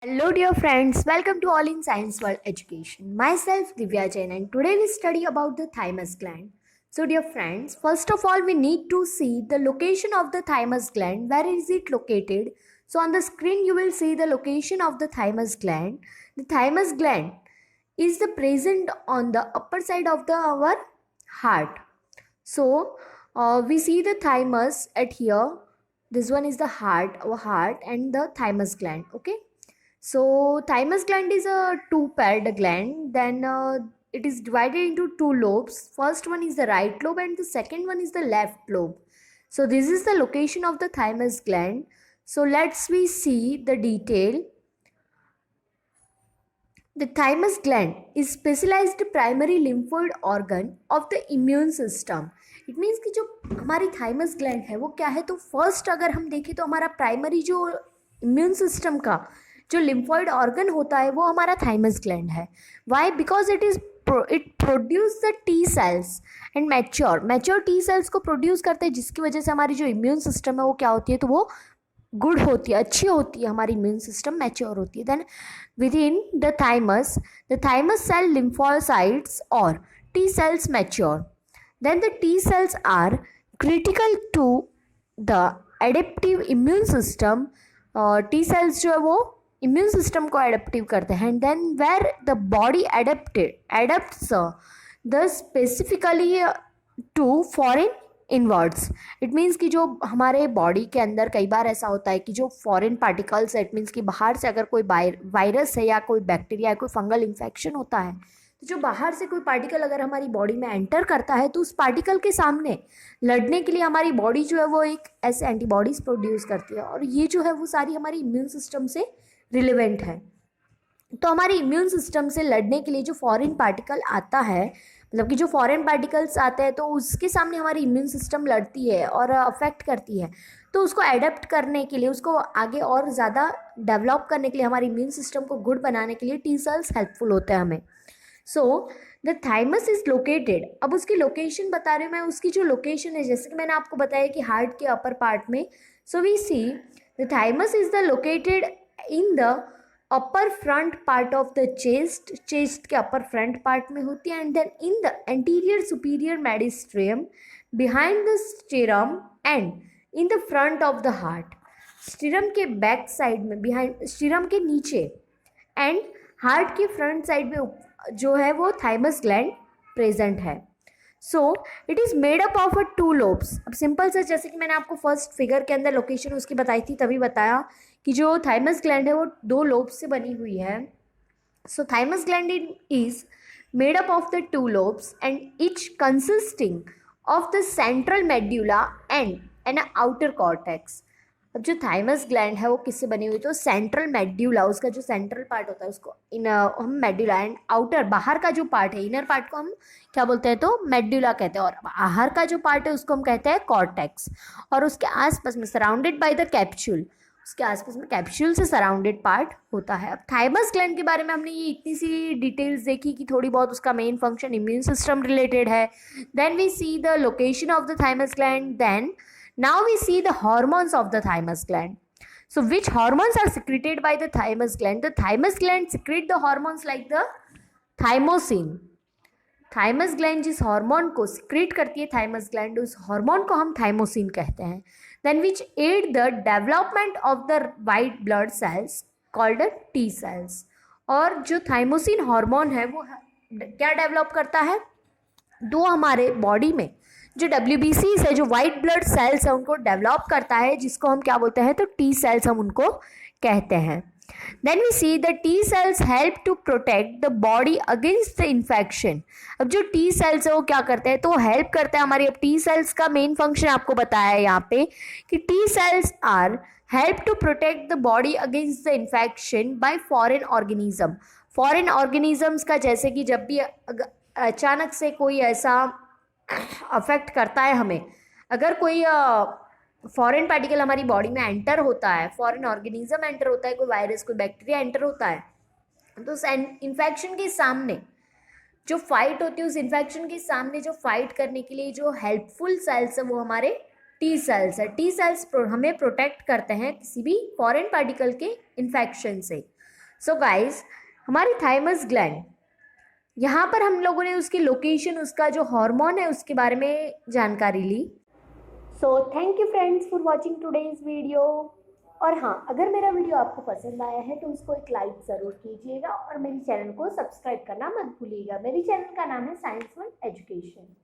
Hello, dear friends. Welcome to All in Science World Education. Myself, Divya Jain, and today we study about the thymus gland. So, dear friends, first of all, we need to see the location of the thymus gland. Where is it located? So, on the screen, you will see the location of the thymus gland. The thymus gland is the present on the upper side of our heart. So, we see the thymus at here. This one is the heart, our heart, and the thymus gland. Okay. So thymus gland is a two-paired gland. Then it is divided into two lobes. First one is the right lobe and the second one is the left lobe. So this is the location of the thymus gland. So let's we see the detail. The thymus gland is specialized primary lymphoid organ of the immune system. It means कि जो हमारी thymus gland है वो क्या है, तो first अगर हम देखें तो हमारा प्राइमरी जो इम्यून सिस्टम का जो लिम्फॉइड ऑर्गन होता है वो हमारा थाइमस ग्लैंड है. Why? Because it produce the T cells and mature T cells को प्रोड्यूस करते हैं, जिसकी वजह से हमारी जो इम्यून सिस्टम है वो क्या होती है, तो वो गुड होती है, अच्छी होती है, हमारी इम्यून सिस्टम मैच्योर होती है. Then within the thymus cell lymphocytes और T cells mature. Then the T cells are critical to the adaptive immune system. T cells जो है वो immune system को adaptive करते हैं. And then where the body adapts the specifically to foreign inwards. It means कि जो हमारे body के अंदर कई बार ऐसा होता है कि जो फॉरेन पार्टिकल्स है, इट मीन्स कि बाहर से अगर कोई वायरस है या कोई बैक्टीरिया या कोई फंगल इन्फेक्शन होता है, तो जो बाहर से कोई पार्टिकल अगर हमारी बॉडी में एंटर करता है तो उस पार्टिकल के सामने लड़ने के लिए हमारी बॉडी जो है वो एक ऐसे एंटीबॉडीज प्रोड्यूस करती है, और ये जो है वो सारी हमारी इम्यून सिस्टम से रिलेवेंट है. तो हमारे इम्यून सिस्टम से लड़ने के लिए जो फॉरेन पार्टिकल आता है, मतलब कि जो फॉरेन पार्टिकल्स आते हैं तो उसके सामने हमारी इम्यून सिस्टम लड़ती है और अफेक्ट करती है. तो उसको एडेप्ट करने के लिए, उसको आगे और ज़्यादा डेवलप करने के लिए, हमारे इम्यून सिस्टम को गुड बनाने के लिए टी सेल्स हेल्पफुल होते हैं हमें. So the thymus is located. अब उसकी लोकेशन बता रही हूँ मैं. उसकी जो लोकेशन है, जैसे कि मैंने आपको बताया कि हार्ट के अपर पार्ट में. So we see the thymus is the located in the upper front part of the chest के अपर फ्रंट पार्ट में होती है. And then in the anterior superior mediastinum behind the sternum and in the front of the heart. Sternum के back side में, behind sternum के नीचे and heart की front side में जो है वो थाइमस ग्लैंड प्रेजेंट है. So it is made up of two lobes. अब सिंपल से, जैसे कि मैंने आपको फर्स्ट फिगर के अंदर लोकेशन उसकी बताई थी, तभी बताया कि जो थाइमस ग्लैंड है वो दो लोब्स से बनी हुई है. So thymus gland is made up of the two lobes and each consisting of the central medulla and an outer cortex. अब जो थाइमस ग्लैंड है वो किससे बनी हुई, तो सेंट्रल मेड्यूला, उसका जो सेंट्रल पार्ट होता है उसको हम मेड्यूला, एंड आउटर बाहर का जो पार्ट है, इनर पार्ट को हम क्या बोलते हैं, तो मेड्यूला कहते हैं, और बाहर का जो पार्ट है उसको हम कहते हैं कॉर्टेक्स. और उसके आसपास में सराउंडेड बाय द कैप्सूल, उसके आसपास में कैप्सूल से सराउंडेड पार्ट होता है. अब थाइमस ग्लैंड के बारे में हमने ये इतनी सी डिटेल्स देखी कि थोड़ी बहुत उसका main function immune system related है. Then we see the location of the thymus gland. Then now we see the hormones of the thymus gland. So which hormones are secreted by the thymus gland? The thymus gland secrete the hormones like the thymosin. Thymus gland जिस hormone को secrete करती है thymus gland, उस hormone को हम thymosin कहते हैं. Then which aid the development of the white blood cells called T cells. और जो थाइमोसिन हार्मोन है वो क्या डेवलप करता है, दो हमारे बॉडी में जो WBCs है, जो वाइट ब्लड सेल्स है, उनको डेवलप करता है, जिसको हम क्या बोलते हैं, तो टी सेल्स हम उनको कहते हैं. Then we see the T cells help to protect the body against the infection. अब जो टी सेल्स है वो क्या करते हैं, तो वो हेल्प करते हैं हमारी. अब टी सेल्स का मेन फंक्शन आपको बताया है यहाँ पे कि T cells are help to protect the body against the infection by foreign organism. Foreign organisms का, जैसे कि जब भी अचानक से कोई ऐसा अफेक्ट करता है हमें, अगर कोई फॉरेन पार्टिकल हमारी बॉडी में एंटर होता है, फॉरेन ऑर्गेनिज्म एंटर होता है, कोई वायरस कोई बैक्टीरिया एंटर होता है, तो उस इन्फेक्शन के सामने जो फाइट होती है, उस इन्फेक्शन के सामने जो फाइट करने के लिए जो हेल्पफुल सेल्स है वो हमारे टी सेल्स है. टी सेल्स हमें प्रोटेक्ट करते हैं किसी भी फॉरेन पार्टिकल के इन्फेक्शन से. सो गाइस, हमारी थाइमस ग्लैंड, यहाँ पर हम लोगों ने उसकी लोकेशन, उसका जो हार्मोन है उसके बारे में जानकारी ली। So thank you friends for watching today's video. और हाँ, अगर मेरा वीडियो आपको पसंद आया है तो उसको एक लाइक ज़रूर कीजिएगा और मेरे चैनल को सब्सक्राइब करना मत भूलिएगा। मेरे चैनल का नाम है साइंस वन एजुकेशन।